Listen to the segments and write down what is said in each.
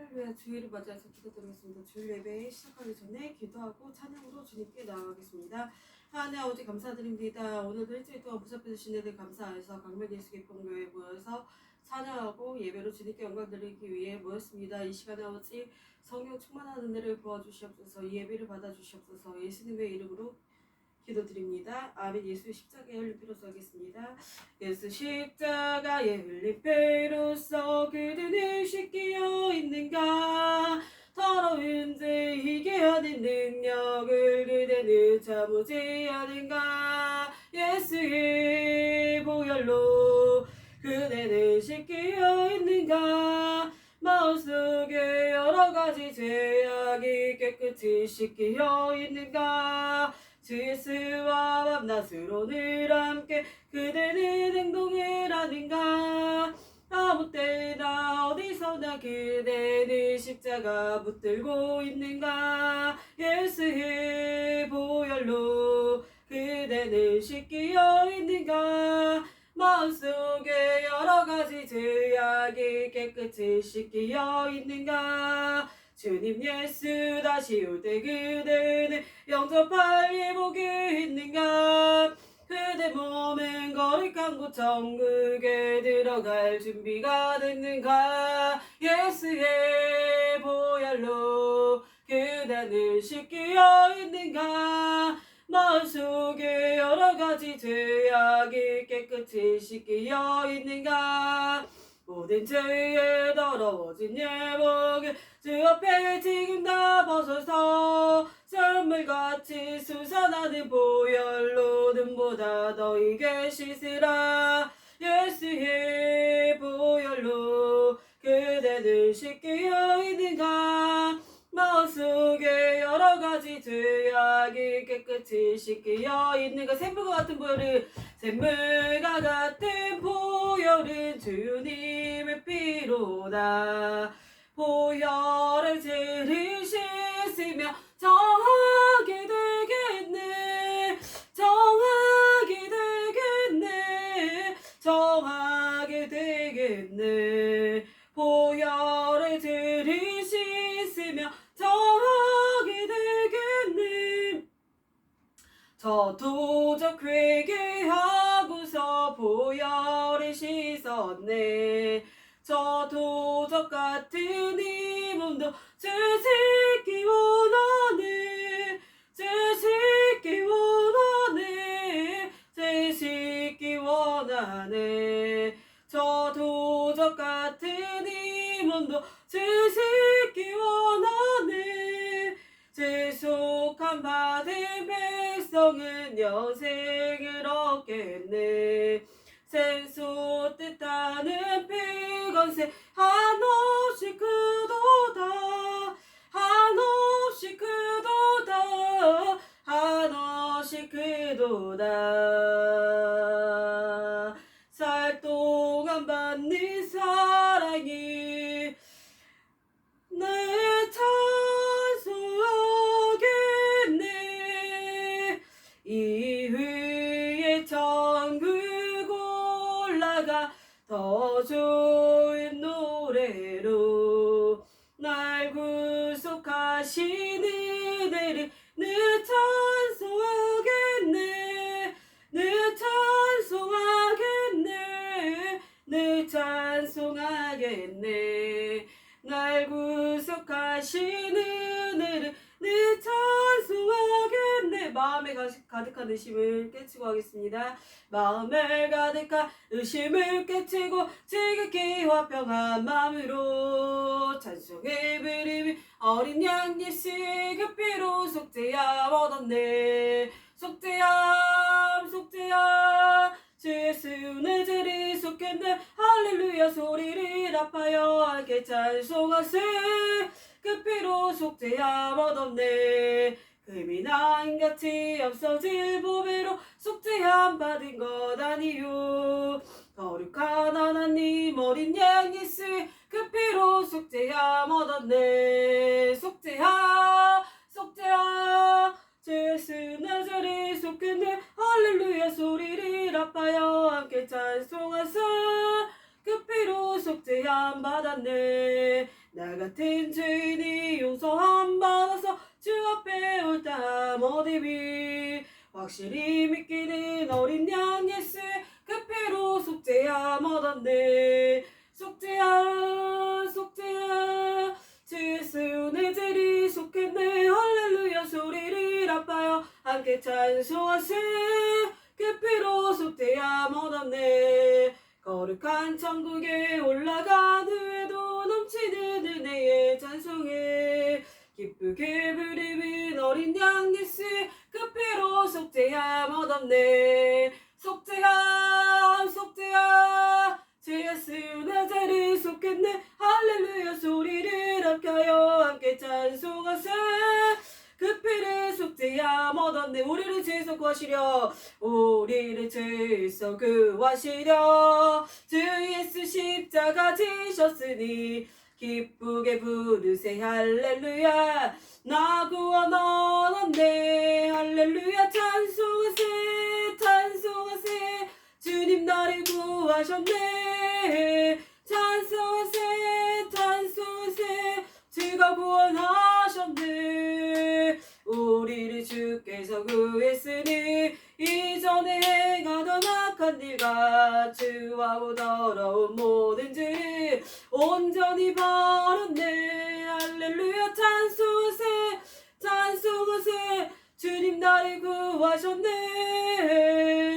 할렐루야. 주일을 맞이해서 기도드리겠습니다. 주일 예배 시작하기 전에 기도하고 찬양으로 주님께 나아가겠습니다. 하나님 아버지 감사드립니다. 오늘도 일주일 동안 붙잡혀 주신 애들 감사해서 강명 예수 기쁨교회에 모여서 찬양하고 예배로 주님께 영광 드리기 위해 모였습니다. 이 시간에 아버지 성령 충만한 은혜를 부어주시옵소서. 이 예배를 받아주시옵소서. 예수님의 이름으로 기도드립니다. 아멘. 예수의 십자가에 흘린 피로써 하겠습니다. 예수 십자가에 흘린 피로써 그대는 씻기어 있는가. 더러운 죄 이게 하는 능력을 그대는 참으지 않은가. 예수의 보혈로 그대는 씻기어 있는가. 마음속에 여러가지 죄악이 깨끗이 씻기어 있는가. 주 예수와 밤낮으로 늘 함께 그대는 행동을 하는가. 아무 때나 어디서나 그대는 십자가 붙들고 있는가. 예수의 보혈로 그대는 씻기어 있는가. 마음속에 여러가지 죄악이 깨끗이 씻기어 있는가. 주님 예수 다시 올 때 그대는 영접할 예복이 있는가. 그대 몸은 거룩한 곳 천국에 들어갈 준비가 됐는가. 예수의 보혈로 그대는 씻기어 있는가. 마음속에 여러가지 죄악이 깨끗이 씻기어 있는가. 모든 죄에 더러워진 예복을 주 앞에 지금 다 벗어서 썰물같이 솟아나는 보혈로 눈보다 너에게 씻으라. 예수의 보혈로 그대는 씻기어 있는가. 마음속에 여러가지 죄악이 깨끗이 씻기어 있는가. 샘물과 같은 보혈은 샘물과 같은 보혈은 주님의 피로다. 보혈의 죄를 씻으며 정하게 되겠네. 정하게 되겠네. 정하게 되겠네. 보혈의 죄를 씻으며 정하게 되겠네. 저 도적 회개하고서 보혈을 씻었네. 저 도적 같은 이 몸도 죄 짓기 원하네. 죄 짓기 원하네. 죄 짓기 원하네. 저 도적 같은 이 몸도 죄 짓기 원하네. 죄속함 받은 백성은 영생을 얻겠네. 생수 뜻하는 피건새 한없이 크도다. 한없이 크도다. 한없이 크도다. 살 동안 받는 사랑이 내 찬송하겠네. 이후에 천국 올라가 더 좋은 노래로 날 구속하신 은혜를 늘 찬송하겠네. 늘 찬송하겠네. 늘 찬송하겠네. 날 구속하신 은혜를 늘 찬송하겠네. 마음에 가득한 의심을 깨치고 하겠습니다. 마음에 가득한 의심을 깨치고 지극히 화평한 마음으로 찬송의 부름이 어린 양 예수의 그 피로 속죄함 얻었네. 속죄함 속죄함 주 예수 내 죄를 속했네. 할렐루야 소리를 합하여 함께 찬송하세. 그 피로 속죄함 얻었네. 금이 나인같이 없어질 보배로 속죄함 받은 것 아니요. 거룩한 하나님 어린 양 예수의 그 피로 속죄함 얻었네. 속죄함 속죄함 주 예수 내 죄를 속했네. 할렐루야 소리를 합하여 함께 찬송하세. 그 피로 속죄함 받았네. 나 같은 죄인이 용서함 받아서 주 앞에 올 땀 어디 비 확실히 믿기는 어린 양 예수의 그 피로 속죄함 얻었네. 속죄야 속죄야 주 예수 내 죄를 속했네. 할렐루야 소리를 아파요 함께 찬송하세. 그 피로 속죄함 얻었네. 거룩한 천국에 올라간 후에도 넘치는 은혜에 찬송해. 기쁘게 부르는 어린 양 예수의 그 피로 속죄함 얻었네. 속죄함 속죄함 주 예수 내 죄를 속했네. 할렐루야 소리를 아껴요 함께 찬송하세. 그 피를 속죄함 얻었네. 우리를 죄에서 구하시려 우리를 죄에서 구하시려 주 예수 십자가 지셨으니 기쁘게 부르세. 할렐루야 나 구원 얻었네. 할렐루야 찬송하세 찬송하세 주님 나를 구하셨네. 찬송하세 찬송하세 주가 구원하셨네. 우리를 주께서 구했으니 이전에 행하던 악한 일과 주하고 더러운 모든 죄를 온전히 버렸네. 할렐루야 찬송하세 찬송하세 주님 나를 구하셨네.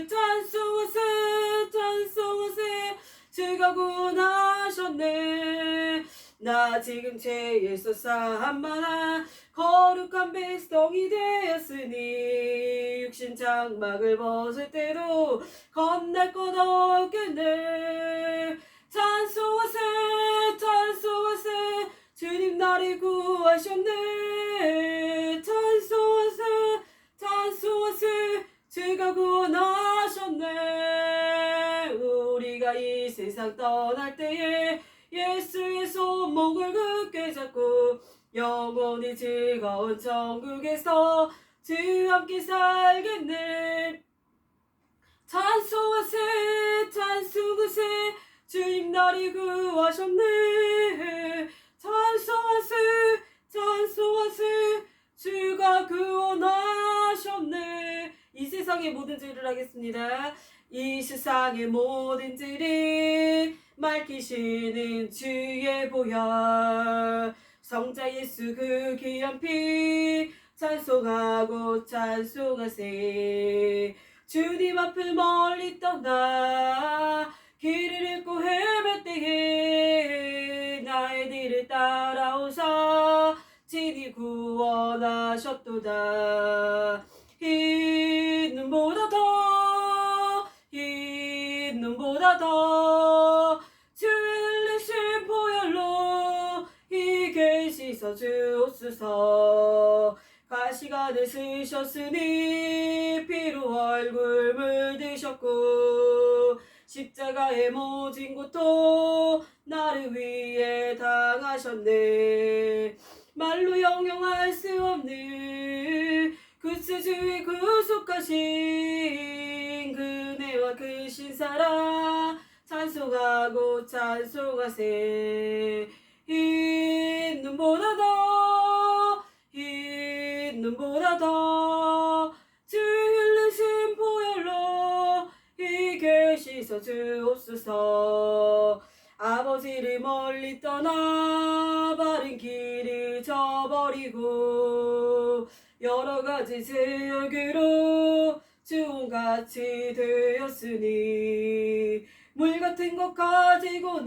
찬송하세 찬송하세 주가 구원하셨네. 나 지금 죄에서 사함받아 거룩한 백성이 되었으니 육신 장막을 벗을 때도 겁날 것 없겠네. 찬송하세 찬송하세 주님 나를 구하셨네. 찬송하세 찬송하세 주가 구원하셨네. 우리가 이 세상 떠날 때에 예수의 손목을 굳게 잡고 영원히 즐거운 천국에서 주 함께 살겠네. 찬송하세 찬송하세 주님 나를 구하셨네. 찬송하세 찬송하세 주가 구원하셨네. 이 세상의 모든 죄를 하겠습니다. 이 세상의 모든 죄를 밝히시는 주의 보혈 성자 예수 그 귀한 피 찬송하고 찬송하세. 주님 앞을 멀리 떠나 길을 잃고 헤맬 때에 나의 뒤를 따라오사 친히 구원하셨도다. 흰 눈보다 더 흰 눈보다 더 주의 흘리신 보혈로 이게 씻어 주옵소서. 가시관을 쓰셨으니 피로 얼굴 물드셨고 십자가의 모진 고통 나를 위해 당하셨네. 말로 형용할 수 없는 구세주의 구속하신 그네와 크신 사랑 찬송하고 찬송하세. 흰 눈보다 더 흰 눈보다 더 주 흘리신 보혈로 이게 씻어 주옵소서. 아버지를 멀리 떠나 바른 길을 저버리고 여러 가지 죄악으로 주홍같이 되었으니 물 같은 것 가지고는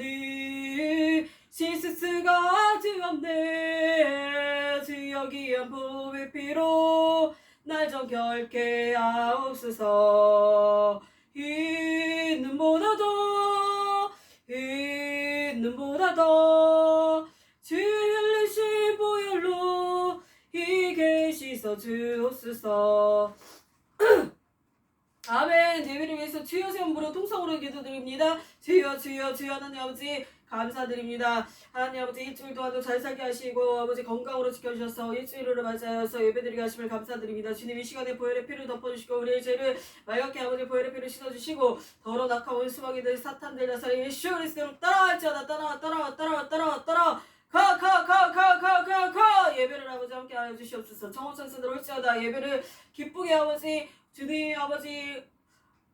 씻을 수가 없네. 주여 귀한 보배 피로 날 정결케 하옵소서. 흰 눈보다 더 흰 눈보다 더 주 흘리신 보혈로 이게 씻어 주옵소서. 아멘. 예배를 위해서 주여 세움으로 통성으로 기도드립니다. 주여 주여 주여 하나님 아버지 감사드립니다. 하나님 아버지 일주일 동안도 잘 살게 하시고 아버지 건강으로 지켜주셔서 일주일을 맞이하여서 예배드리게 하심을 감사드립니다. 주님 이 시간에 보혈의 피를 덮어주시고 우리의 죄를 맑게 아버지 보혈의 피를 씻어주시고 더러 낙하온 수박이들 사탄들 나사리 예수 그리스도로 따라갈지어다. 따라와 예배를 아버지 함께 하여 주시옵소서. 청업천사들 올지어다 예배를 기쁘게 아버지 주님 아버지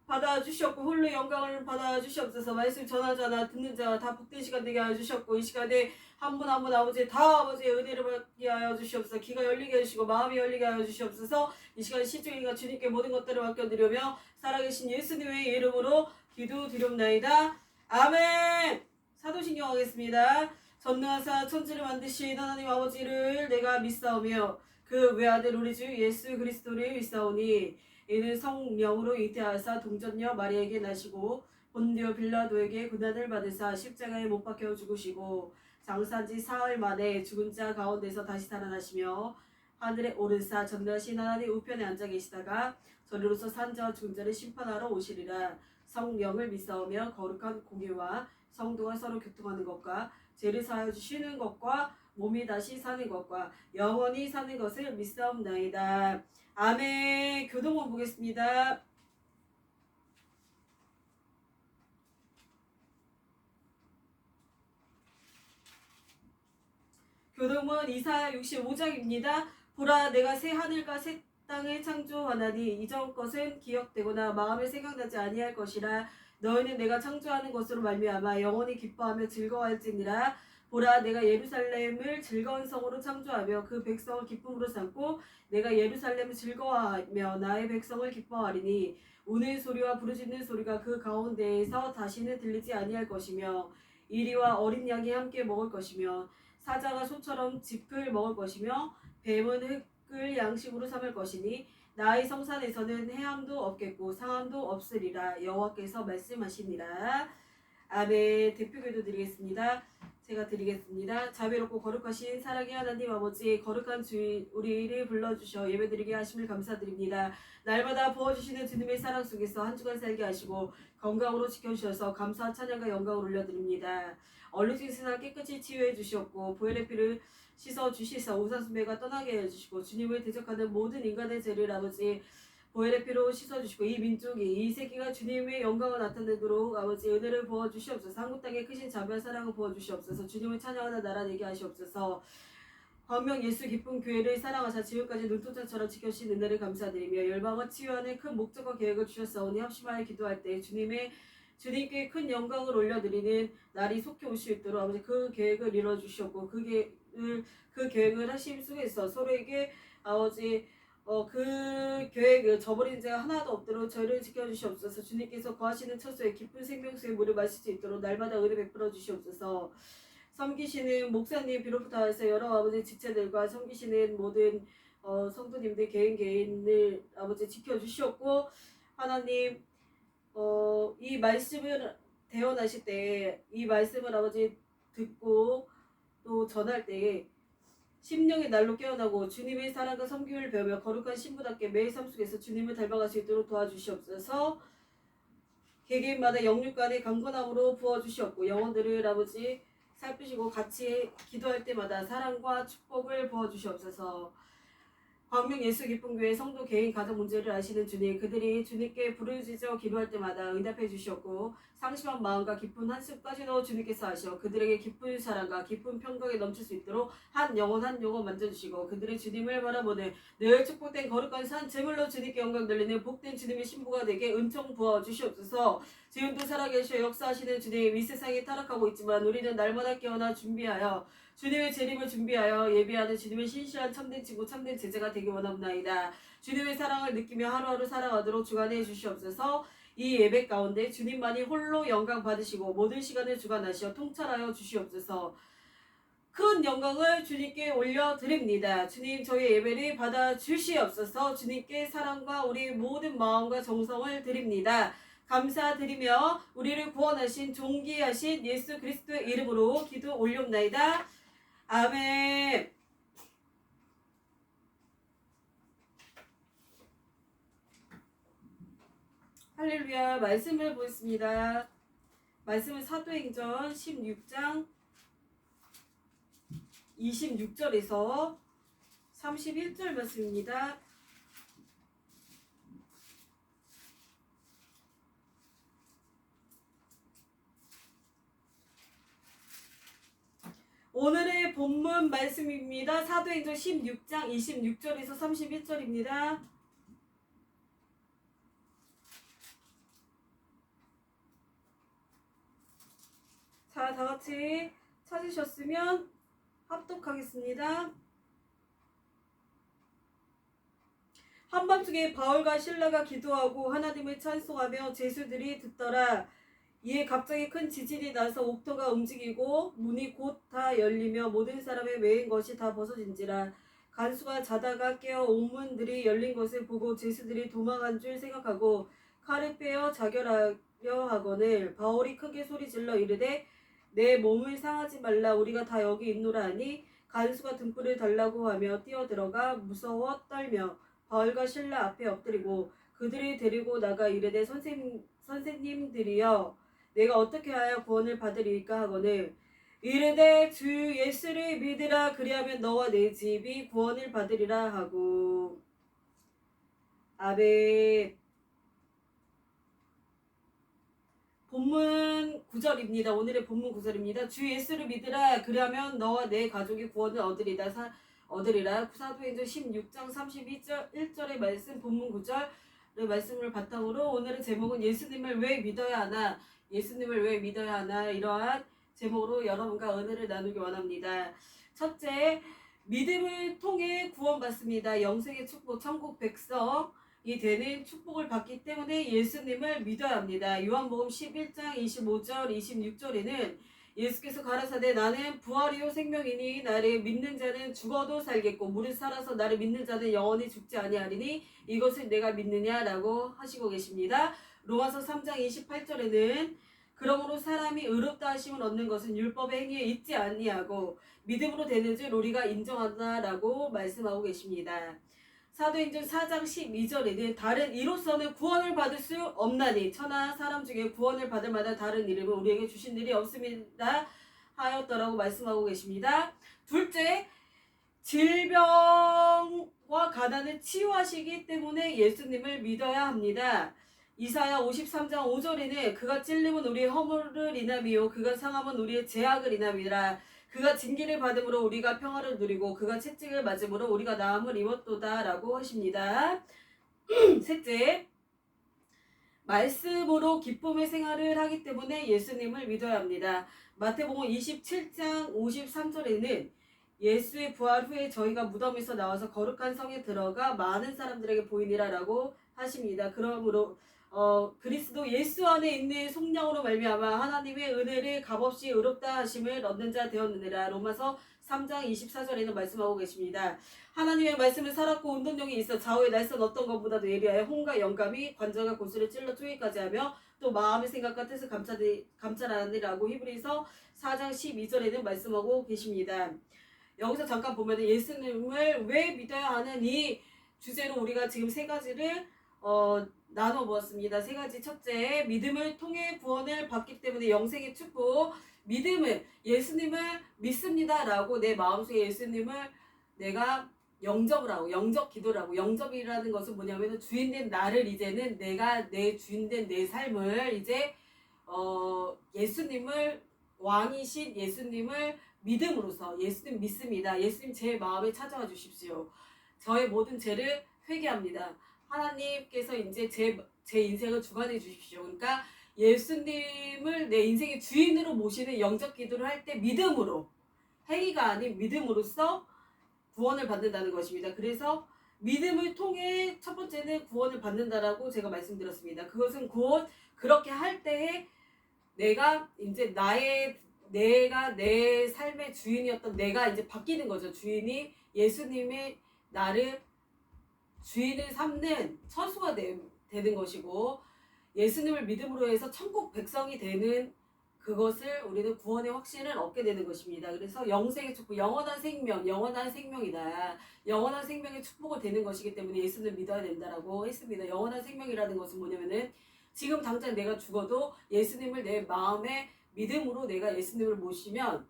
받아주셨고 홀로 영광을 받아주시옵소서. 말씀 전하자나 듣는 자 다 복된 시간 되게 하여 주셨고 이 시간에 한 분 한 분 아버지 다 아버지의 은혜를 받게 하여 주시옵소서. 귀가 열리게 해주시고 마음이 열리게 하여 주시옵소서. 이 시간 시중인가 주님께 모든 것들을 맡겨드리며 살아계신 예수님의 이름으로 기도드리옵나이다. 아멘. 사도신경 하겠습니다. 전능하사 천지를 만드신 하나님 아버지를 내가 믿사오며 그 외아들 우리 주 예수 그리스도를 믿사오니 이는 성령으로 잉태하사 동전녀 마리아에게 나시고 본디오 빌라도에게 고난을 받으사 십자가에 못 박혀 죽으시고 장사한 지 사흘 만에 죽은 자 가운데서 다시 살아나시며 하늘에 오르사 전능하신 하나님 우편에 앉아 계시다가 저리로서 산 자와 죽은 자를 심판하러 오시리라. 성령을 믿사오며 거룩한 공예와 성도가 서로 교통하는 것과 죄를 사하여 주시는 것과 몸이 다시 사는 것과 영원히 사는 것을 믿사옵나이다. 아멘. 교동문 보겠습니다. 교동문 이사야 65장입니다. 보라 내가 새 하늘과 새 땅을 창조하나니 이전 것은 기억되거나 마음에 생각나지 아니할 것이라. 너희는 내가 창조하는 것으로 말미암아 영원히 기뻐하며 즐거워할지니라. 보라 내가 예루살렘을 즐거운 성으로 창조하며 그 백성을 기쁨으로 삼고 내가 예루살렘을 즐거워하며 나의 백성을 기뻐하리니 우는 소리와 부르짖는 소리가 그 가운데에서 다시는 들리지 아니할 것이며 이리와 어린 양이 함께 먹을 것이며 사자가 소처럼 짚을 먹을 것이며 뱀은 흙을 양식으로 삼을 것이니 나의 성산에서는 해함도 없겠고 상함도 없으리라. 여호와께서 말씀하시니라. 아멘. 대표기도 드리겠습니다. 제가 드리겠습니다. 자비롭고 거룩하신 사랑의 하나님 아버지 거룩한 주인 우리를 불러주셔 예배드리게 하심을 감사드립니다. 날마다 부어주시는 주님의 사랑 속에서 한 주간 살게 하시고 건강으로 지켜주셔서 감사와 찬양과 영광을 올려드립니다. 얼룩진 세상 깨끗이 치유해 주셨고 보혈의 피를 씻어 주시사 우상숭배가 떠나게 해주시고 주님을 대적하는 모든 인간의 죄를 아버지 보혈의 피로 씻어주시고 이 민족이 이 세계가 주님의 영광을 나타내도록 아버지 은혜를 부어주시옵소서. 한국 땅에 크신 자비와 사랑을 부어주시옵소서. 주님을 찬양하는 나라 되게 하시옵소서. 광명 예수 기쁜 교회를 사랑하사 지금까지 눈동자처럼 지켜주신 은혜를 감사드리며 열방을 치유하는 큰 목적과 계획을 주셨사오니 합심하여 기도할 때 주님께 큰 영광을 올려드리는 날이 속히 올 수 있도록 아버지 그 계획을 이뤄주시옵고 그 계획을 하심 속에서 서로에게 아버지 그 계획을 저버린 자가 하나도 없도록 저희를 지켜주시옵소서. 주님께서 거하시는 처소에 깊은 생명수의 물을 마실 수 있도록 날마다 은혜 베풀어 주시옵소서. 섬기시는 목사님 비롯부터 해서 여러 아버지 지체들과 섬기시는 모든 성도님들 개인을 아버지 지켜주시옵고 하나님 이 말씀을 대언하실 때 이 말씀을 아버지 듣고 또 전할 때에 심령의 날로 깨어나고 주님의 사랑과 섬김을 배우며 거룩한 신부답게 매일 삶 속에서 주님을 닮아갈 수 있도록 도와주시옵소서. 개개인마다 영육 간의 강건함으로 부어주시옵고 영혼들을 아버지 살피시고 같이 기도할 때마다 사랑과 축복을 부어주시옵소서. 광명 예수 기쁜 교회 성도 개인 가정 문제를 아시는 주님 그들이 주님께 부르짖어 기도할 때마다 응답해 주셨고 상심한 마음과 깊은 한숨까지도 주님께서 하시어 그들에게 깊은 사랑과 깊은 평강이 넘칠 수 있도록 한 영혼 만져주시고 그들이 주님을 바라보는 늘 축복된 거룩한 산 제물로 주님께 영광 돌리는 복된 주님의 신부가 되게 은총 부어 주시옵소서. 지금도 살아계셔 역사하시는 주님 이 세상에 타락하고 있지만 우리는 날마다 깨어나 준비하여 주님의 재림을 준비하여 예비하는 주님의 신실한 참된 친구 참된 제자가 되기 원합나이다. 주님의 사랑을 느끼며 하루하루 살아가도록 주관해 주시옵소서. 이 예배 가운데 주님만이 홀로 영광 받으시고 모든 시간을 주관하시어 통찰하여 주시옵소서. 큰 영광을 주님께 올려드립니다. 주님 저희 예배를 받아 주시옵소서. 주님께 사랑과 우리 모든 마음과 정성을 드립니다. 감사드리며 우리를 구원하신 존귀하신 예수 그리스도의 이름으로 기도 올려옵나이다. 아멘. 할렐루야. 말씀을 보겠습니다. 말씀은 사도행전 16장 26절에서 31절 말씀입니다. 오늘의 본문 말씀입니다. 사도행전 16장 26절에서 31절입니다. 자, 다 같이 찾으셨으면 합독하겠습니다. 한밤중에 바울과 실라가 기도하고 하나님을 찬송하며 제수들이 듣더라. 이에 갑자기 큰 지진이 나서 옥토가 움직이고 문이 곧 다 열리며 모든 사람의 매인 것이 다 벗어진지라. 간수가 자다가 깨어 옥문들이 열린 것을 보고 제수들이 도망한 줄 생각하고 칼을 빼어 자결하려 하거늘 바울이 크게 소리질러 이르되 내 몸을 상하지 말라 우리가 다 여기 있노라 하니 간수가 등불을 달라고 하며 뛰어들어가 무서워 떨며 바울과 실라 앞에 엎드리고 그들을 데리고 나가 이르되 선생님들이여 내가 어떻게 하여 구원을 받으리까 하거늘 이르되 주 예수를 믿으라 그리하면 너와 내 집이 구원을 받으리라 하고. 아멘. 본문 9절입니다. 오늘의 본문 9절입니다. 주 예수를 믿으라 그리하면 너와 내 가족이 구원을 얻으리라. 사도행전 16장 31절의 말씀 본문 9절의 말씀을 바탕으로 오늘의 제목은 예수님을 왜 믿어야 하나, 예수님을 왜 믿어야 하나, 이러한 제목으로 여러분과 은혜를 나누기 원합니다. 첫째, 믿음을 통해 구원받습니다. 영생의 축복, 천국 백성이 되는 축복을 받기 때문에 예수님을 믿어야 합니다. 요한복음 11장 25절 26절에는 예수께서 가라사대 나는 부활이요 생명이니 나를 믿는 자는 죽어도 살겠고 무릇 살아서 나를 믿는 자는 영원히 죽지 아니하리니 이것을 내가 믿느냐라고 하시고 계십니다. 로마서 3장 28절에는 그러므로 사람이 의롭다 하심을 얻는 것은 율법의 행위에 있지 아니하고 믿음으로 되는 줄 우리가 인정한다라고 말씀하고 계십니다. 사도행전 4장 12절에는 다른 이로서는 구원을 받을 수 없나니 천하 사람 중에 구원을 받을 만한 다른 이름은 우리에게 주신 일이 없습니다 하였더라고 말씀하고 계십니다. 둘째, 질병과 가난을 치유하시기 때문에 예수님을 믿어야 합니다. 이사야 53장 5절에는 그가 찔림은 우리의 허물을 인함이요 그가 상함은 우리의 죄악을 인함이라. 그가 징계를 받음으로 우리가 평화를 누리고 그가 채찍을 맞음으로 우리가 나음을 입었도다 라고 하십니다. 셋째, 말씀으로 기쁨의 생활을 하기 때문에 예수님을 믿어야 합니다. 마태복음 27장 53절에는 예수의 부활 후에 저희가 무덤에서 나와서 거룩한 성에 들어가 많은 사람들에게 보이니라 라고 하십니다. 그러므로 그리스도 예수 안에 있는 속량으로 말미암아 하나님의 은혜를 값없이 의롭다 하심을 얻는 자 되었느니라. 로마서 3장 24절에는 말씀하고 계십니다. 하나님의 말씀은 살았고 운동력이 있어 좌우의 날선 어떤 것보다도 예리하여 혼과 영감이 관절과 골수를 찔러 쪼개까지 하며 또 마음의 생각과 뜻을 감찰하느라고 히브리서 4장 12절에는 말씀하고 계십니다. 여기서 잠깐 보면 예수님을 왜 믿어야 하는 이 주제로 우리가 지금 세 가지를 나눠 보았습니다. 세 가지. 첫째, 믿음을 통해 구원을 받기 때문에 영생의 축복. 믿음은 예수님을 믿습니다 라고 내 마음속에 예수님을 내가 영접을 하고, 영접 기도를 하고, 영접이라는 것은 뭐냐면 주인된 나를 이제는 내가 내 주인된 내 삶을 이제 예수님을 왕이신 예수님을 믿음으로써 예수님 믿습니다. 예수님 제 마음에 찾아와 주십시오. 저의 모든 죄를 회개합니다. 하나님께서 이제 제 인생을 주관해 주십시오. 그러니까 예수님을 내 인생의 주인으로 모시는 영접 기도를 할 때 믿음으로, 행위가 아닌 믿음으로써 구원을 받는다는 것입니다. 그래서 믿음을 통해 첫 번째는 구원을 받는다라고 제가 말씀드렸습니다. 그것은 곧 그렇게 할 때에 내가 이제 내가 내 삶의 주인이었던 내가 이제 바뀌는 거죠. 주인이 예수님의 나를 주인을 삼는 처수가 되는 것이고 예수님을 믿음으로 해서 천국 백성이 되는 그것을 우리는 구원의 확신을 얻게 되는 것입니다. 그래서 영생의 축복, 영원한 생명이다. 영원한 생명의 축복을 되는 것이기 때문에 예수님을 믿어야 된다라고 했습니다. 영원한 생명이라는 것은 뭐냐면은 지금 당장 내가 죽어도 예수님을 내 마음에 믿음으로 내가 예수님을 모시면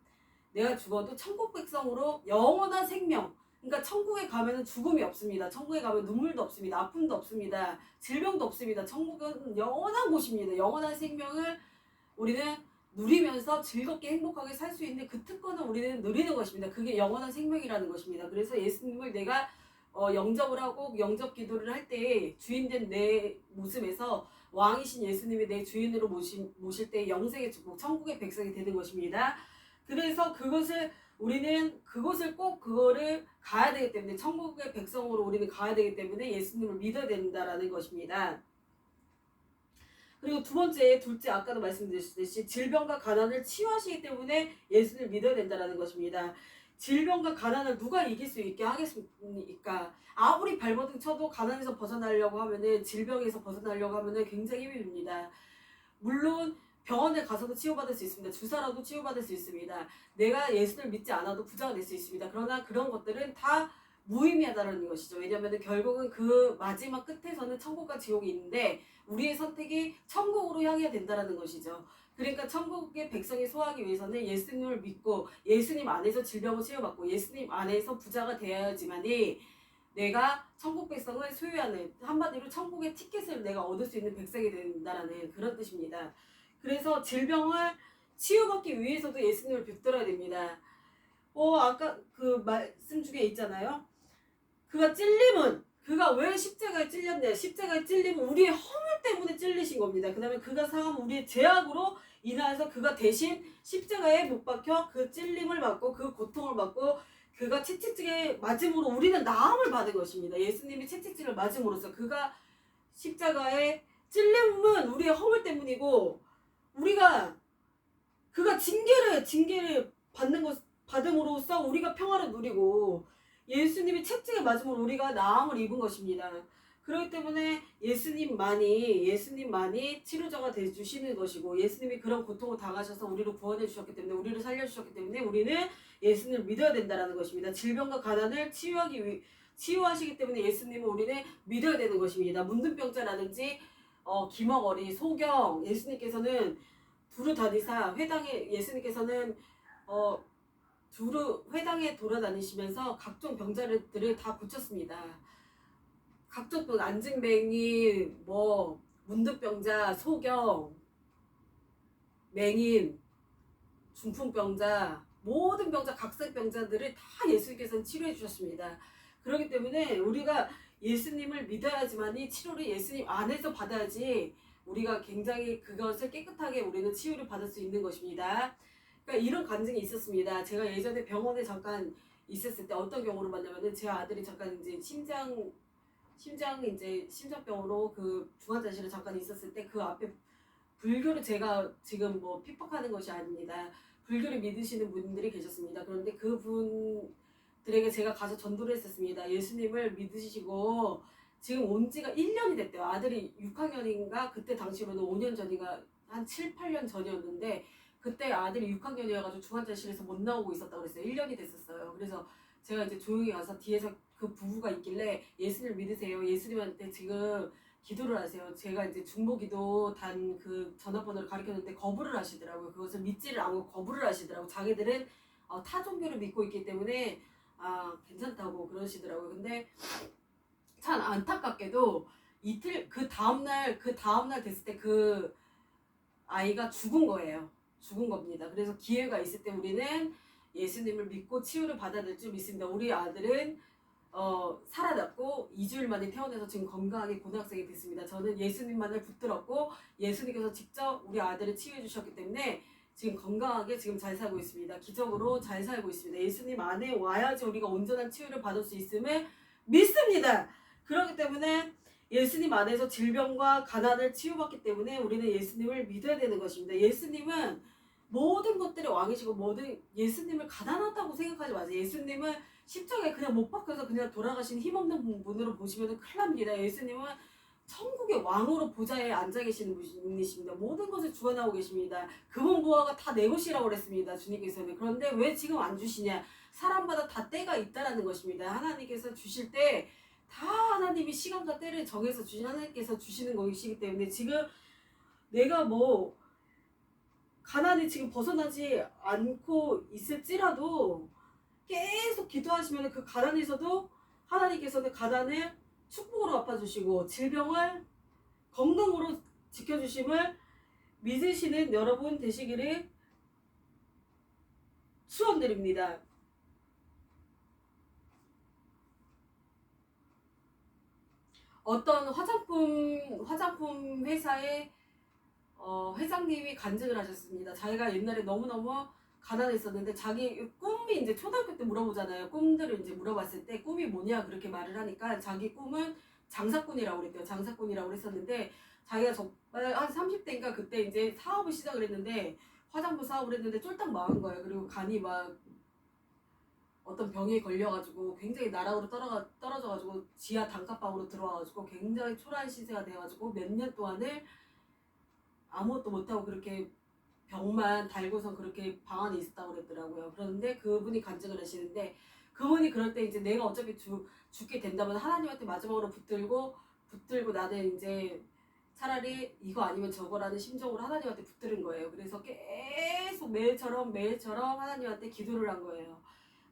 내가 죽어도 천국 백성으로 영원한 생명, 그러니까 천국에 가면은 죽음이 없습니다. 천국에 가면 눈물도 없습니다. 아픔도 없습니다. 질병도 없습니다. 천국은 영원한 곳입니다. 영원한 생명을 우리는 누리면서 즐겁게 행복하게 살 수 있는 그 특권을 우리는 누리는 것입니다. 그게 영원한 생명이라는 것입니다. 그래서 예수님을 내가 영접을 하고 영접 기도를 할 때 주인된 내 모습에서 왕이신 예수님이 내 주인으로 모실 때 영생의 축복, 천국의 백성이 되는 것입니다. 그래서 우리는 그것을 꼭 그거를 가야 되기 때문에 천국의 백성으로 우리는 가야 되기 때문에 예수님을 믿어야 된다라는 것입니다. 그리고 둘째 아까도 말씀드렸듯이 질병과 가난을 치유하시기 때문에 예수님을 믿어야 된다는 것입니다. 질병과 가난을 누가 이길 수 있게 하겠습니까? 아무리 발버둥 쳐도 가난에서 벗어나려고 하면은, 질병에서 벗어나려고 하면은 굉장히 힘이 듭니다. 물론 병원에 가서도 치유받을 수 있습니다. 주사라도 치유받을 수 있습니다. 내가 예수를 믿지 않아도 부자가 될 수 있습니다. 그러나 그런 것들은 다 무의미하다는 것이죠. 왜냐하면 결국은 그 마지막 끝에서는 천국과 지옥이 있는데 우리의 선택이 천국으로 향해야 된다는 것이죠. 그러니까 천국의 백성이 소화하기 위해서는 예수님을 믿고 예수님 안에서 질병을 치유받고 예수님 안에서 부자가 되어야지만이 내가 천국 백성을 소유하는, 한마디로 천국의 티켓을 내가 얻을 수 있는 백성이 된다라는 그런 뜻입니다. 그래서 질병을 치유받기 위해서도 예수님을 붙들어야 됩니다. 아까 그 말씀 중에 있잖아요. 그가 왜 십자가에 찔렸냐? 십자가에 찔림은 우리의 허물 때문에 찔리신 겁니다. 그 다음에 그가 상한 우리의 죄악으로 인하여서 그가 대신 십자가에 못 박혀 그 찔림을 받고 그 고통을 받고 그가 채찍질에 맞음으로 우리는 나음을 받은 것입니다. 예수님이 채찍질을 맞음으로써 그가 십자가에 찔림은 우리의 허물 때문이고 그가 징계를 받음으로써 우리가 평화를 누리고 예수님이 채찍에 맞음으로 우리가 나음을 입은 것입니다. 그렇기 때문에 예수님만이 치료자가 되주시는 것이고 예수님이 그런 고통을 당하셔서 우리를 구원해 주셨기 때문에 우리를 살려주셨기 때문에 우리는 예수님을 믿어야 된다는 것입니다. 질병과 가난을 치유하시기 때문에 예수님을 우리는 믿어야 되는 것입니다. 문둥병자라든지 기머거리, 소경, 예수님께서는 두루 다니사 예수님께서는 두루 회당에 돌아다니시면서 각종 병자들을 다 고쳤습니다. 각종 안증맹이, 문득병자, 소경, 맹인, 중풍병자, 모든 병자, 각색병자들을 다 예수님께서는 치료해 주셨습니다. 그렇기 때문에 우리가 예수님을 믿어야지만이 치료를 예수님 안에서 받아야지 우리가 굉장히 그것을 깨끗하게 우리는 치유를 받을 수 있는 것입니다. 그러니까 이런 간증이 있었습니다. 제가 예전에 병원에 잠깐 있었을 때 어떤 경우를 봤냐면은 제 아들이 잠깐 이제 심장병으로 그 중환자실에 잠깐 있었을 때 그 앞에 불교를 제가 지금 핍박하는 것이 아닙니다. 불교를 믿으시는 분들이 계셨습니다. 그런데 그분들에게 제가 가서 전도를 했었습니다. 예수님을 믿으시고 지금 온 지가 1년이 됐대요. 아들이 6학년인가 그때 당시로는 5년 전인가 한 7, 8년 전이었는데 그때 아들이 6학년이어가지고 중환자실에서 못 나오고 있었다고 그랬어요. 1년이 됐었어요. 그래서 제가 이제 조용히 가서 뒤에서 그 부부가 있길래 예수님을 믿으세요. 예수님한테 지금 기도를 하세요. 제가 이제 중보기도 단 그 전화번호를 가르쳤는데 거부를 하시더라고요. 그것을 믿지를 않고 거부를 하시더라고요. 자기들은 타 종교를 믿고 있기 때문에 괜찮다고 그러시더라고요. 근데 참 안타깝게도 그 다음날 됐을 때 그 아이가 죽은 거예요. 죽은 겁니다. 그래서 기회가 있을 때 우리는 예수님을 믿고 치유를 받아야 될 줄 믿습니다. 우리 아들은 살아났고 2주일 만에 태어나서 지금 건강하게 고등학생이 됐습니다. 저는 예수님만을 붙들었고 예수님께서 직접 우리 아들을 치유해 주셨기 때문에 지금 건강하게 지금 잘 살고 있습니다. 기적으로 잘 살고 있습니다. 예수님 안에 와야지 우리가 온전한 치유를 받을 수 있음을 믿습니다. 그렇기 때문에 예수님 안에서 질병과 가난을 치유받기 때문에 우리는 예수님을 믿어야 되는 것입니다. 예수님은 모든 것들의 왕이시고 예수님을 가난하다고 생각하지 마세요. 예수님은 십자가에 그냥 못 박혀서 그냥 돌아가신 힘없는 분으로 보시면 큰일 납니다. 예수님은 천국의 왕으로 보좌에 앉아 계시는 분이십니다. 모든 것을 주관하고 계십니다. 그분 부하가 다 내 것이라고 그랬습니다. 주님께서는. 그런데 왜 지금 안 주시냐? 사람마다 다 때가 있다라는 것입니다. 하나님께서 주실 때 다 하나님이 시간과 때를 정해서 하나님께서 주시는 것이기 때문에 지금 내가 가난이 지금 벗어나지 않고 있을지라도 계속 기도하시면 그 가난에서도 하나님께서는 가난을 축복으로 갚아주시고 질병을 건강으로 지켜주심을 믿으시는 여러분 되시기를 축원드립니다. 어떤 화장품 회사의 회장님이 간증을 하셨습니다. 자기가 옛날에 너무너무 가난했었는데 자기 꿈이 이제 초등학교 때 물어보잖아요. 꿈들을 이제 물어봤을 때 꿈이 뭐냐 그렇게 말을 하니까 자기 꿈은 장사꾼이라고 그랬대요. 장사꾼이라고 그랬었는데 자기가 정말 한 30대인가 그때 이제 사업을 시작을 했는데 화장품 사업을 했는데 쫄딱 망한 거예요. 그리고 간이 막 어떤 병에 걸려가지고 굉장히 나락으로 떨어져가지고 지하 단칸방으로 들어와가지고 굉장히 초라한 시세가 돼가지고 몇 년 동안을 아무것도 못하고 그렇게 병만 달고서 그렇게 방 안에 있었다고 그랬더라고요. 그런데 그분이 간증을 하시는데 그분이 그럴 때 이제 내가 어차피 죽게 된다면 하나님한테 마지막으로 붙들고 나는 이제 차라리 이거 아니면 저거라는 심정으로 하나님한테 붙들은 거예요. 그래서 계속 매일처럼 하나님한테 기도를 한 거예요.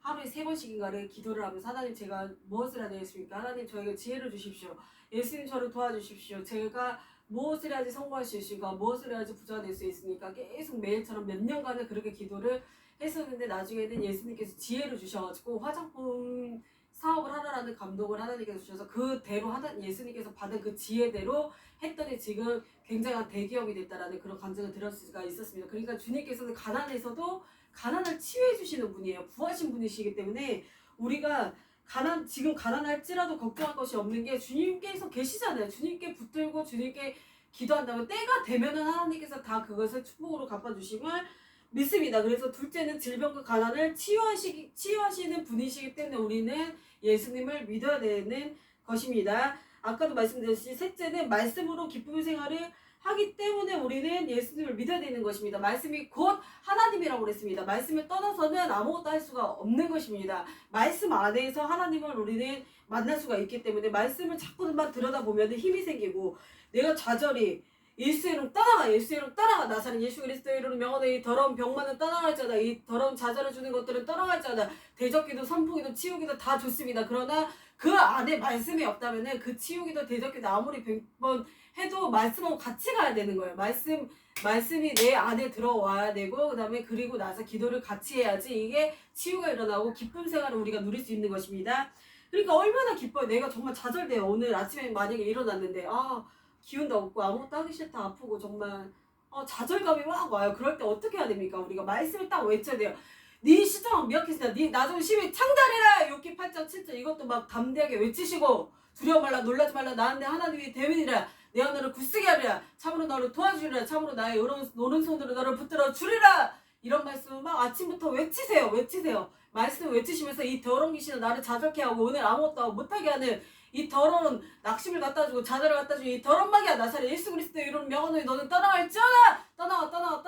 하루에 3번씩인가를 기도를 하면서 하나님 제가 무엇을 해야 되겠습니까? 하나님 저에게 지혜를 주십시오. 예수님 저를 도와주십시오. 제가 무엇을 해야지 성공할 수 있을까? 무엇을 해야지 부자가 될 수 있습니까? 계속 매일처럼 몇 년간을 그렇게 기도를 했었는데 나중에는 예수님께서 지혜를 주셔가지고 화장품 사업을 하라라는 감동을 하나님께서 주셔서 그대로 예수님께서 받은 그 지혜대로 했더니 지금 굉장한 대기업이 됐다라는 그런 간증을 들을 수가 있었습니다. 그러니까 주님께서는 가난에서도 가난을 치유해 주시는 분이에요. 구하신 분이시기 때문에 우리가 지금 가난할지라도 걱정할 것이 없는 게 주님께서 계시잖아요. 주님께 붙들고 주님께 기도한다면 때가 되면은 하나님께서 다 그것을 축복으로 갚아주심을 믿습니다. 그래서 둘째는 질병과 가난을 치유하시는 분이시기 때문에 우리는 예수님을 믿어야 되는 것입니다. 아까도 말씀드렸듯이 셋째는 말씀으로 기쁨의 생활을 하기 때문에 우리는 예수님을 믿어야 되는 것입니다. 말씀이 곧 하나님이라고 그랬습니다. 말씀을 떠나서는 아무것도 할 수가 없는 것입니다. 말씀 안에서 하나님을 우리는 만날 수가 있기 때문에 말씀을 자꾸만 들여다보면 힘이 생기고 내가 좌절이 예수의 이름 떠나가 나사렛 예수 그리스도의 이름 명하노 이 더러운 병만은 떠나갈지어다 이 더러운 좌절을 주는 것들은 떠나갈지어다 대적기도 선포기도 치유기도 다 좋습니다. 그러나 그 안에 말씀이 없다면은 그 치유기도 대적기도 아무리 100번 해도 말씀하고 같이 가야 되는 거예요. 말씀이 내 안에 들어와야 되고 그다음에 그리고 나서 기도를 같이 해야지 이게 치유가 일어나고 기쁨 생활을 우리가 누릴 수 있는 것입니다. 그러니까 얼마나 기뻐요. 내가 정말 좌절돼요. 오늘 아침에 만약에 일어났는데 기운도 없고 아무것도 하기 싫다 아프고 정말 좌절감이 막 와요. 그럴 때 어떻게 해야 됩니까? 우리가 말씀을 딱 외쳐야 돼요. 네 시청 미약했으나 네 나중 심히 창달해라. 욥기 8장 7절 이것도 막 담대하게 외치시고 두려워 말라 놀라지 말라 나한테 하나님이 대민이라 내가 너를 굳세게 하리라 참으로 너를 도와주리라 참으로 나의 오른손으로 너를 붙들어 주리라. 이런 말씀을 막 아침부터 외치세요. 말씀 외치시면서 이 더러운 귀신은 나를 자족해 하고 오늘 아무것도 못하게 하는 이 더러운 낙심을 갖다 주고 자절을 갖다 주고 이 더러운 마귀야 나사렛 예수 그리스도의 이름 명하노니 너는 떠나갈지어다. 떠나왔잖아.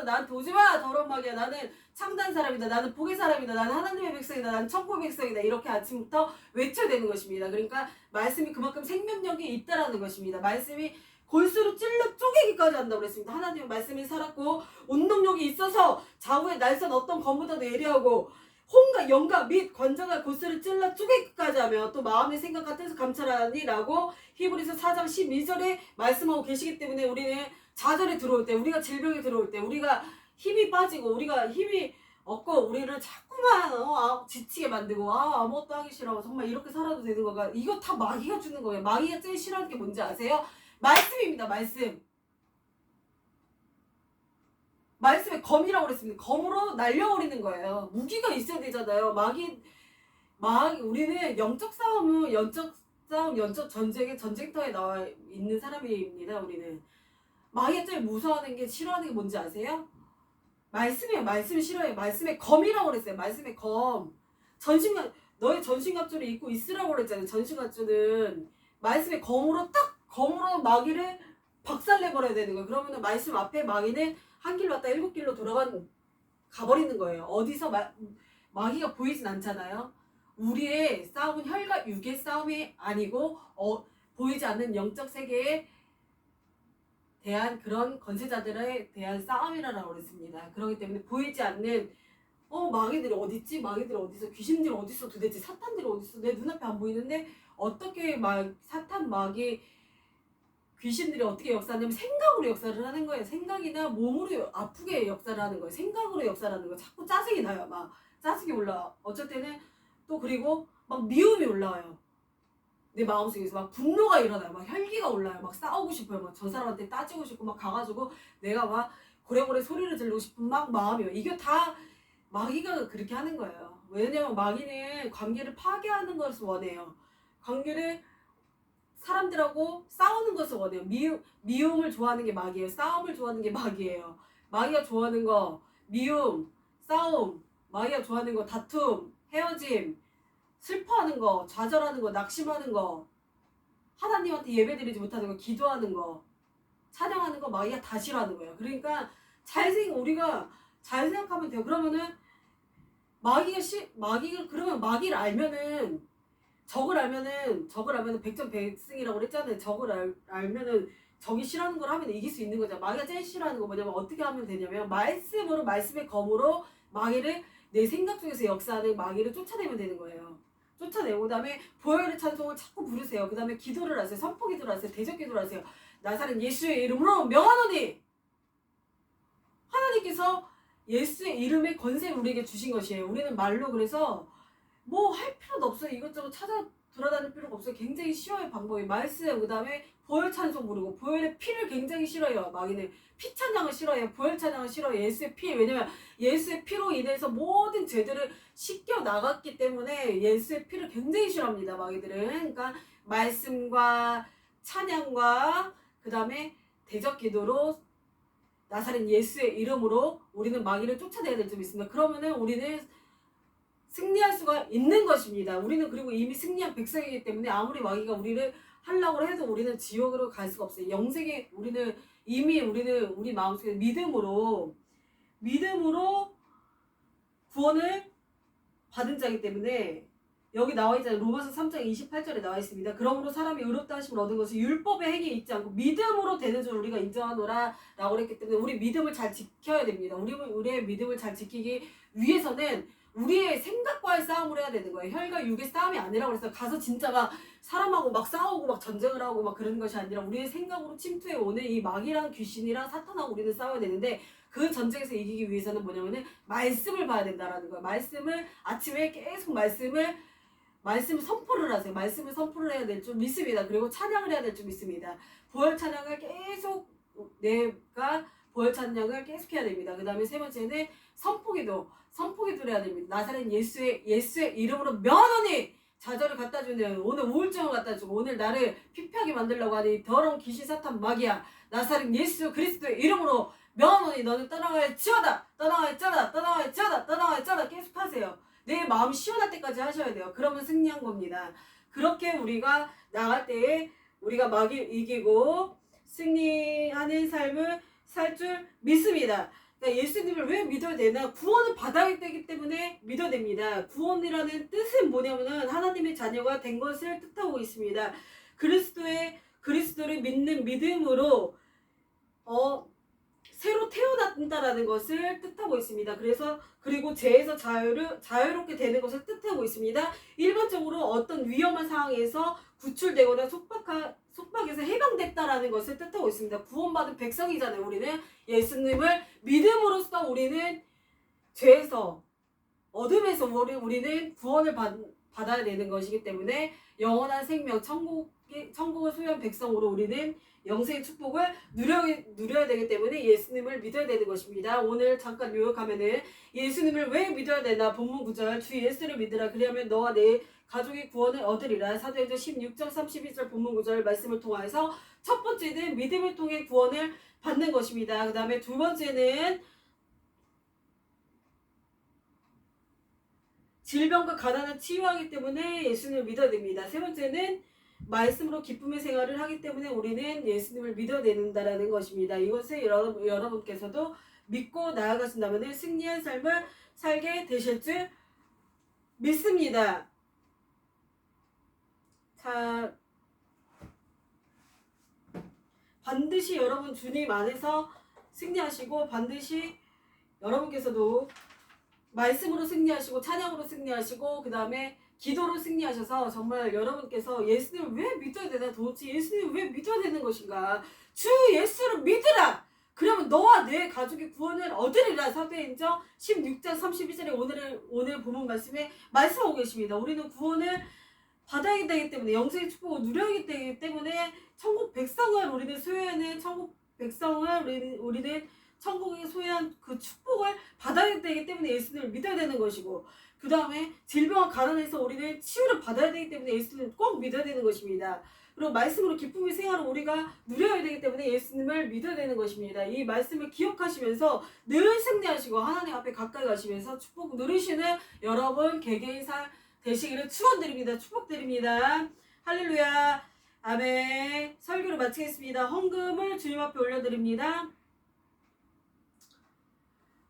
나한테 오지마. 더러운 마귀야. 나는 참된 사람이다. 나는 복의 사람이다. 나는 하나님의 백성이다. 나는 천국의 백성이다. 이렇게 아침부터 외쳐야 되는 것입니다. 그러니까 말씀이 그만큼 생명력이 있다라는 것입니다. 말씀이 골수로 찔러 쪼개기까지 한다고 그랬습니다. 하나님의 말씀이 살았고 운동력이 있어서 좌우의 날선 어떤 검보다도 예리하고 혼과 영과 및 관자가 골수를 찔러 쪼개기까지 하며 또 마음의 생각 같아서 감찰하니라고 히브리서 4장 12절에 말씀하고 계시기 때문에 우리는 좌절에 들어올 때 우리가 질병에 들어올 때 우리가 힘이 빠지고 우리가 힘이 없고 우리를 자꾸만 지치게 만들고 아무것도 하기 싫어 정말 이렇게 살아도 되는 건가 이거 다 마귀가 주는 거예요. 마귀가 제일 싫어하는 게 뭔지 아세요? 말씀입니다. 말씀에 검이라고 그랬습니다. 검으로 날려버리는 거예요. 무기가 있어야 되잖아요. 우리는 영적 싸움은 영적 전쟁의 전쟁터에 나와 있는 사람입니다. 우리는 마귀가 제일 무서워하는 게 싫어하는 게 뭔지 아세요? 말씀이에요. 말씀이 싫어해요. 말씀에 검이라고 그랬어요. 말씀에 검. 너의 전신갑주를 입고 있으라고 그랬잖아요. 전신갑주는 말씀에 검으로 마귀를 박살내버려야 되는 거예요. 그러면은 말씀 앞에 마귀는 한 길로 왔다 7길로 가버리는 거예요. 어디서 마귀가 보이진 않잖아요. 우리의 싸움은 혈과 육의 싸움이 아니고 보이지 않는 영적 세계에 대한 그런 권세자들에 대한 싸움이라고 그랬습니다. 그렇기 때문에 보이지 않는 마귀들이 어딨지? 마귀들이 어디서? 귀신들이 어딨어? 도대체 사탄들이 어딨어? 내 눈앞에 안 보이는데 어떻게 사탄 마귀 귀신들이 어떻게 역사하냐면 생각으로 역사를 하는 거예요. 생각이나 몸으로 아프게 역사를 하는 거예요. 생각으로 역사를 하는 거예요. 자꾸 짜증이 나요. 막 짜증이 올라와. 어쩔 때는 또 그리고 막 미움이 올라와요. 내 마음속에서 막 분노가 일어나요. 막 혈기가 올라요. 막 싸우고 싶어요. 막 저 사람한테 따지고 싶고 막 가가지고 내가 막 고래고래 소리를 지르고 싶은 막 마음이에요. 이게 다 마귀가 그렇게 하는 거예요. 왜냐면 마귀는 관계를 파괴하는 것을 원해요. 관계를 사람들하고 싸우는 것을 원해요. 미움을 좋아하는 게 마귀예요. 싸움을 좋아하는 게 마귀예요. 마귀가 좋아하는 거 미움, 싸움, 마귀가 좋아하는 거 다툼, 헤어짐, 슬퍼하는 거, 좌절하는 거, 낙심하는 거, 하나님한테 예배드리지 못하는 거, 기도하는 거, 찬양하는 거 마귀가 다 싫어하는 거예요. 그러니까 우리가 잘 생각하면 돼요. 그러면은 마귀가 그러면 마귀를 알면은 적을 알면은 백전백승이라고 그랬잖아요. 적을 알면은 적이 싫어하는 걸 하면 이길 수 있는 거죠. 마귀가 제일 싫어하는 거 뭐냐면 어떻게 하면 되냐면 말씀의 검으로 마귀를 내 생각 속에서 역사하는 마귀를 쫓아내면 되는 거예요. 쫓아내고 그다음에 보혈의 찬송을 자꾸 부르세요. 그다음에 기도를 하세요. 선포 기도를 하세요. 대적 기도를 하세요. 나사렛 예수의 이름으로 명하노니 하나님께서 예수의 이름의 권세를 우리에게 주신 것이에요. 우리는 말로 그래서 뭐 할 필요도 없어요. 이것저것 찾아 돌아다닐 필요가 없어요. 굉장히 쉬워요. 방법이 말씀 그다음에 보혈 찬송 부르고 보혈의 피를 굉장히 싫어해요. 마귀는 피 찬양을 싫어해요. 보혈 찬양을 싫어해요. 예수의 피 왜냐면 예수의 피로 인해서 모든 죄들을 씻겨 나갔기 때문에 예수의 피를 굉장히 싫어합니다. 마귀들은 그러니까 말씀과 찬양과 그다음에 대적 기도로 나사렛 예수의 이름으로 우리는 마귀를 쫓아내야 될 점이 있습니다. 그러면은 우리는 승리할 수가 있는 것입니다. 우리는 그리고 이미 승리한 백성이기 때문에 아무리 마귀가 우리를 하려고 해도 우리는 지옥으로 갈 수가 없어요. 영생에 우리는 우리 마음속에 믿음으로 구원을 받은 자이기 때문에 여기 나와 있잖아요. 로마서 3장 28절에 나와 있습니다. 그러므로 사람이 의롭다 하심을 얻은 것은 율법의 행위에 있지 않고 믿음으로 되는 줄 우리가 인정하노라 라고 그랬기 때문에 우리 믿음을 잘 지켜야 됩니다. 우리의 믿음을 잘 지키기 위해서는 우리의 생각과의 싸움을 해야 되는 거예요. 혈과 육의 싸움이 아니라고 그래서 가서 진짜 막 사람하고 막 싸우고 막 전쟁을 하고 막 그런 것이 아니라 우리의 생각으로 침투해 오는 이 마귀랑 귀신이랑 사탄하고 우리는 싸워야 되는데 그 전쟁에서 이기기 위해서는 뭐냐면은 말씀을 봐야 된다라는 거예요. 말씀을 아침에 계속 말씀을 선포를 하세요. 말씀을 선포를 해야 될 줄 믿습니다. 그리고 찬양을 해야 될 줄 믿습니다. 보혈 찬양을 계속 내가 보혈 찬양을 계속 해야 됩니다. 그 다음에 세 번째는 선포기도를 해야 됩니다. 나사렛 예수의 이름으로 명하노니 좌절을 갖다 주는 오늘 우울증을 갖다 주고 오늘 나를 피폐하게 만들려고 하는 더러운 귀신 사탄 마귀야 나사렛 예수 그리스도의 이름으로 명하노니 너는 떠나갈지어다 떠나갈지어다 계속 하세요. 내 마음 시원할 때까지 하셔야 돼요. 그러면 승리한 겁니다. 그렇게 우리가 나갈 때에 우리가 마귀 이기고 승리하는 삶을 살 줄 믿습니다. 그러니까 예수님을 왜 믿어야 되나? 구원을 받아야 되기 때문에 믿어야 됩니다. 구원이라는 뜻은 뭐냐면은 하나님의 자녀가 된 것을 뜻하고 있습니다. 그리스도를 믿는 믿음으로 새로 태어난다라는 것을 뜻하고 있습니다. 그리고 죄에서 자유롭게 되는 것을 뜻하고 있습니다. 일반적으로 어떤 위험한 상황에서 구출되거나 속박에서 해방됐다라는 것을 뜻하고 있습니다. 구원받은 백성이잖아요. 우리는 예수님을 믿음으로써 우리는 죄에서 어둠에서 우리는 구원을 받아야 되는 것이기 때문에 영원한 생명 천국을 소유한 백성으로 우리는 영생의 축복을 누려야 되기 때문에 예수님을 믿어야 되는 것입니다. 오늘 잠깐 요약하면은 예수님을 왜 믿어야 되나? 본문 9절 주 예수를 믿으라 그리하면 너와 내 가족이 구원을 얻으리라. 사도행전 16장 32절 본문 9절 말씀을 통해서 첫 번째는 믿음을 통해 구원을 받는 것입니다. 그 다음에 두 번째는 질병과 가난을 치유하기 때문에 예수님을 믿어야 됩니다. 세 번째는 말씀으로 기쁨의 생활을 하기 때문에 우리는 예수님을 믿어야 된다는 것입니다. 이것을 여러분께서도 믿고 나아가신다면 승리한 삶을 살게 되실 줄 믿습니다. 자, 반드시 여러분 주님 안에서 승리하시고 반드시 여러분께서도 말씀으로 승리하시고 찬양으로 승리하시고 그 다음에 기도로 승리하셔서 정말 여러분께서 예수님을 왜 믿어야 되나, 도대체 예수님을 왜 믿어야 되는 것인가, 주 예수를 믿으라, 그러면 너와 내 가족의 구원을 얻으리라. 사도행전 16장 32절에 오늘 본문 말씀에 말씀하고 계십니다. 우리는 구원을 받아야 되기 때문에, 영생의 축복을 누려야 되기 때문에 천국 백성을 우리는 소유하는, 천국 백성을 우리는 천국에 소유한 그 축복을 받아야 되기 때문에 예수님을 믿어야 되는 것이고, 그 다음에 질병과 가난에서 우리는 치유를 받아야 되기 때문에 예수님을 꼭 믿어야 되는 것입니다. 그리고 말씀으로 기쁨의 생활을 우리가 누려야 되기 때문에 예수님을 믿어야 되는 것입니다. 이 말씀을 기억하시면서 늘 승리하시고 하나님 앞에 가까이 가시면서 축복 누리시는 여러분 개개인 삶 되시기를 축원드립니다. 축복드립니다. 할렐루야. 아멘. 설교를 마치겠습니다. 헌금을 주님 앞에 올려드립니다.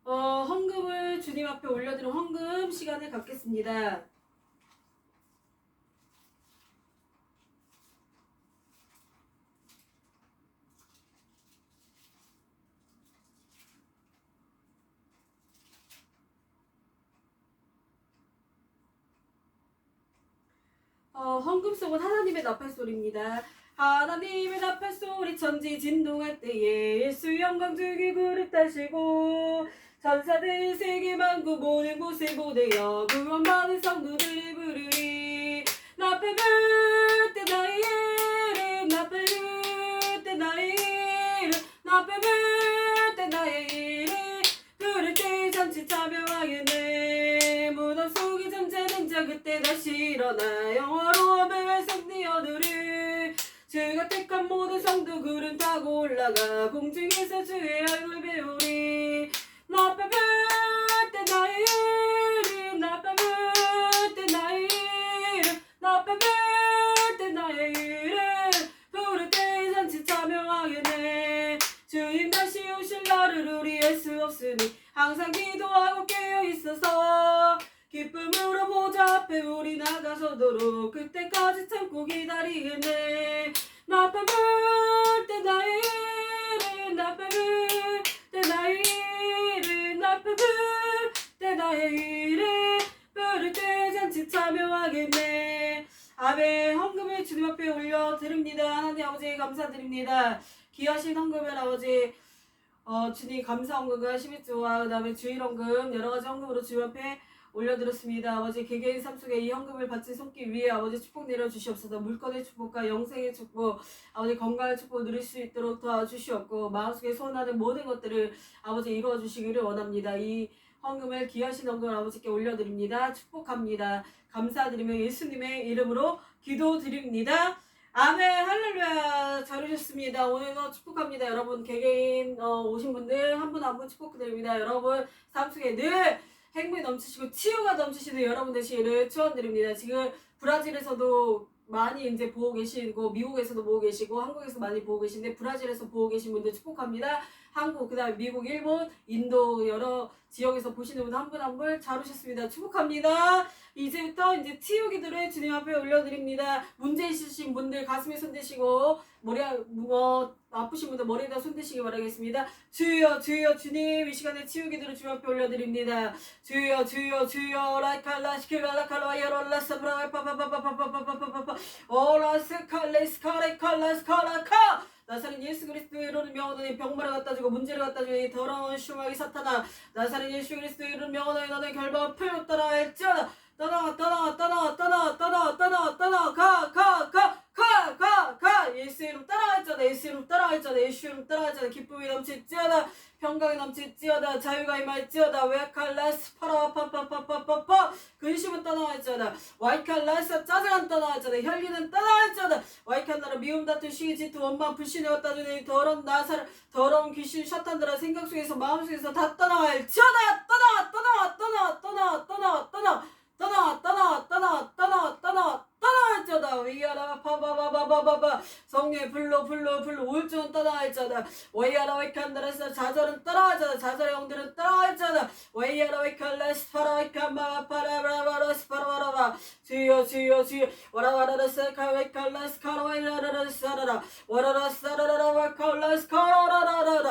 헌금을 주님 앞에 올려드리는 헌금 시간을 갖겠습니다. 헌금송은 하나님의 나팔소리입니다. 하나님의 나팔소리 천지 진동할 때에 예수 영광 주기 그릇 따시고 천사들 세계 만국 모든 곳에 모대여 구원 받은 성도들이 부르리. 나팔 불 때 나의 이름, 나팔 불 때 나의 이름, 나팔 불 때 나의 이름, 부를 때 잔치 참여하겠네. 무덤 속에 잠자는 자 그때 다시 일어나 영화로움을 승리 얻으리. 주가 택한 모든 성도 구름 타고 올라가 공중에서 주의 얼굴 배우리. 나팔 불 때 나의 이름, 나팔 불 때 나의 이름, 나팔 불 때 나의 이름, 부를 때 잔치 참여하겠네. 주님 다시 오실 날을 우리의 수 없으니 항상 기도하고 깨어있어서 기쁨으로 보좌 앞에 우리 나가서도록 그때까지 참고 기다리겠네. 나팔 불 때 나의 이름, 나팔 불 때 나의 이름, 나팔 불 때 나의 이름, 부를 때 잔치 참여하겠네. 아멘. 헌금을 주님 앞에 올려드립니다. 하나님 아버지 감사드립니다. 귀하신 헌금을 아버지 주님 감사 헌금과 11조와 그 다음에 주일 헌금 여러가지 헌금으로 주님 앞에 올려드렸습니다. 아버지 개개인 삶 속에 이 헌금을 바친 손길 위에 아버지 축복 내려주시옵소서. 물건의 축복과 영생의 축복, 아버지 건강의 축복 누릴 수 있도록 도와주시옵고 마음속에 소원하는 모든 것들을 아버지 이루어 주시기를 원합니다. 이 헌금을 귀하신 헌금을 아버지께 올려드립니다. 축복합니다. 감사드리며 예수님의 이름으로 기도드립니다. 아멘. 할렐루야. 잘 오셨습니다. 오늘도 축복합니다. 여러분 개개인 오신 분들 한 분 한 분 축복드립니다. 여러분 삶 속에 늘 행복이 넘치시고 치유가 넘치시는 여러분 되시기를 축원드립니다. 지금 브라질에서도 많이 이제 보고 계시고 미국에서도 보고 계시고 한국에서 많이 보고 계신데 브라질에서 보고 계신 분들 축복합니다. 한국, 그 다음에 미국, 일본, 인도 여러 지역에서 보시는 분 한 분 한 분 잘 오셨습니다. 축복합니다. 이제부터 이제 치유 기도를 주님 앞에 올려드립니다. 문제 있으신 분들 가슴에 손 대시고 머리 아프신 분들 머리에다 손 대시기 바라겠습니다. 주여 주여 주님 이 시간에 치유 기도를 주님 앞에 올려드립니다. 주여 주여 주여 라이칼라 시킬라칼라 야롤라사브라 파파파파파파파파파파 오라스칼레스카레칼라스카라카 나사렛 예수 그리스도의 이름으로 명하노니 병마를 갖다 주고 문제를 갖다 주고 이 더러운 흉악이 사탄아 나사렛 예수 그리스도의 이름으로 명하노니 너는 결박 풀고 따라 할지어다. 떠나 가 예수 이름 따라갈지어다. 예수 이름 따라갈지어다. 예수 이름 따라갈지어다. 기쁨이 넘칠지어다. 평강이 넘칠지어다. 자유가 임할지어다. 웨칼라스 파라파파파파파파 근심은 떠나갈지어다. 와이칼라스 짜증은 떠나갈지어다. 혈기는 떠나갈지어다. 와이칼라라 미움 다툼 시기 질투 원망 불신에 갖다 주는 더러운 나사를 더러운 귀신 셔탄들아 생각 속에서 마음 속에서 다 떠나갈지어다. 떠나갈지어다. 위아라 파바바바바바바 성령의 불로 우울증은 떠나갈지어다. 와이아라 와이칸다라스 자절은 떠나갈지어다. 자절의 영들은 떠나갈지어다. 와이아라 와이칼라스 파라와이칸마 파라바라바라스 파라바라바 주여 주여 주여 와라와라라스 카와이칼라스 카라와이라라라스 사라라 와라라스 사라라라 와칼라스 카라라라라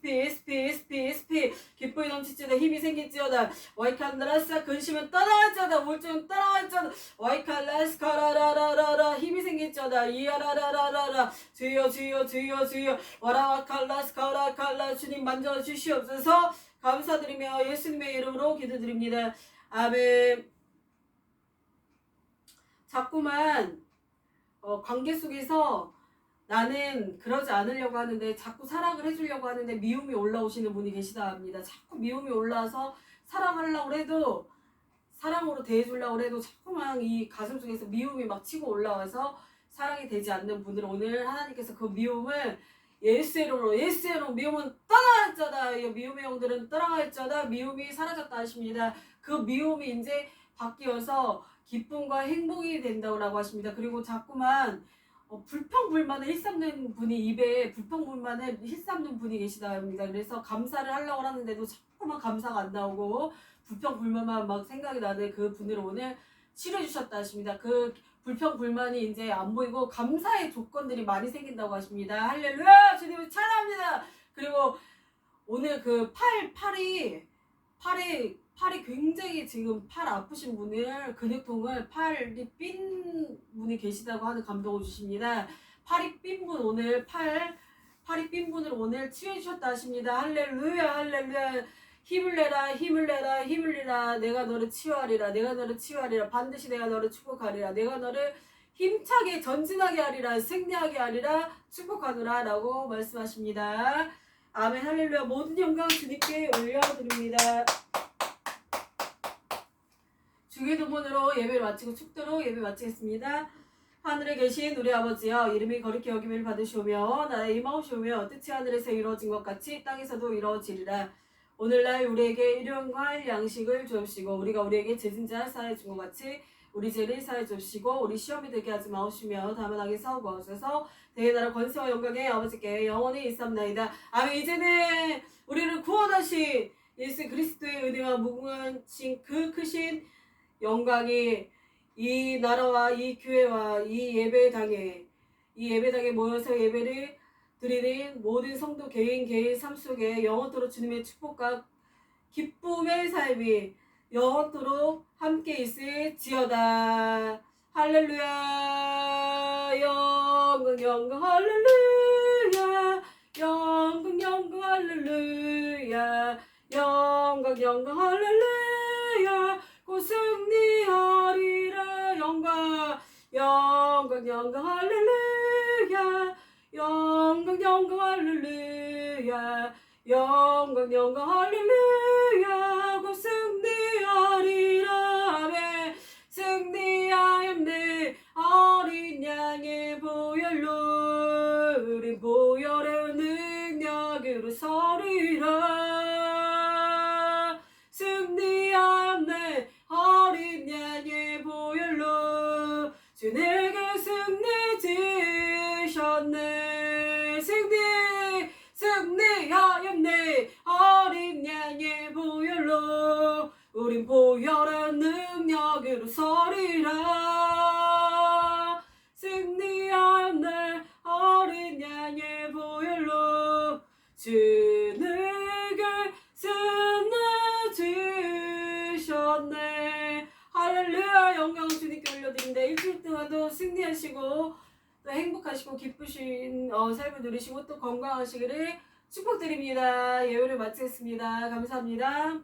peace, peace, peace, peace. 기쁨이 넘치지어다. 힘이 생기지어다. 와이칸라스 근심은 떠나갈지어다. 우울증은 떠나갈지어다. 와이칸라스 카라라라라라 힘이 생기지어다. 이야라라라라라 주여 주여 주여 주여 와라와칼라스 카라칼라 주님 만져주시옵소서. 감사드리며 예수님의 이름으로 기도드립니다. 아멘. 자꾸만 관계 속에서 나는 그러지 않으려고 하는데 자꾸 사랑을 해주려고 하는데 미움이 올라오시는 분이 계시다 합니다. 자꾸 미움이 올라와서 사랑하려고 해도 사랑으로 대해주려고 해도 자꾸만 이 가슴 속에서 미움이 막 치고 올라와서 사랑이 되지 않는 분들 오늘 하나님께서 그 미움을 예수의 이름으로 미움은 떠나갈지어다. 미움의 영들은 떠나갈지어다. 미움이 사라졌다 하십니다. 그 미움이 이제 바뀌어서 기쁨과 행복이 된다고 하십니다. 그리고 자꾸만 불평불만을 일삼는 분이 입에 불평불만을 일삼는 분이 계시다 합니다. 그래서 감사를 하려고 하는데도 자꾸만 감사가 안 나오고 불평불만만 막 생각이 나는 그 분을 오늘 치료해 주셨다 하십니다. 그 불평불만이 이제 안 보이고 감사의 조건들이 많이 생긴다고 하십니다. 할렐루야! 주님을 찬양합니다. 그리고 오늘 그 팔이 굉장히 지금 팔 아프신 분을 근육통을 팔이 삔 분이 계시다고 하는 감동을 주십니다. 팔이 삔 분 오늘 팔이 삔 분을 오늘 치유해 주셨다 하십니다. 할렐루야 할렐루야. 힘을 내라 힘을 내라 힘을 내라. 내가 너를 치유하리라 내가 너를 치유하리라. 반드시 내가 너를 축복하리라. 내가 너를 힘차게 전진하게 하리라. 승리하게 하리라. 축복하노라 라고 말씀하십니다. 아멘 할렐루야. 모든 영광 주님께 올려드립니다. 주기도문으로 예배를 마치고 축도로 예배 마치겠습니다. 하늘에 계신 우리 아버지여 이름이 거룩히 여김을 받으시오며 나라의 임하옵시오며 뜻이 하늘에서 이루어진 것 같이 땅에서도 이루어지리라. 오늘날 우리에게 일용할 할 양식을 주옵시고 우리가 우리에게 죄진 자 사하여 준 것 같이 우리 죄를 사하여 주옵시고 우리 시험에 들게 하지 마옵시며 다만 악에 싸우옵소서. 대의 나라 권세와 영광의 아버지께 영원히 있사옵나이다. 아멘. 이제는 우리를 구원하신 예수 그리스도의 은혜와 무궁하신 그 크신 영광이 이 나라와 이 교회와 이 예배당에 모여서 예배를 드리는 모든 성도 개인 삶 속에 영원토록 주님의 축복과 기쁨의 삶이 영원토록 함께 있을지어다. 할렐루야. 영광 할렐루야. 영광 할렐루야. 영광 할렐루야. 곧 승리하리라. 영광 할렐루야. 영광 할렐루야. 영광 할렐루야. 곧 승리하리라. 아멘. 승리하였네 어린 양의 보혈로 우리 보혈의 능력으로 서리라. 승리하였네 어린 양의 보혈로 주 내게 승리 주셨네. 승리하였네 어린 양의 보혈로 우린 보혈의 능력으로 서리라. 승리하였네 어린 양의 보혈로 주 내게 승리 주셨네. 할렐루야. 영광을 주님께 올려드립니다. 일주일 동안도 승리하시고 또 행복하시고 기쁘신 삶을 누리시고 또 건강하시기를 축복드립니다. 예배를 마치겠습니다. 감사합니다.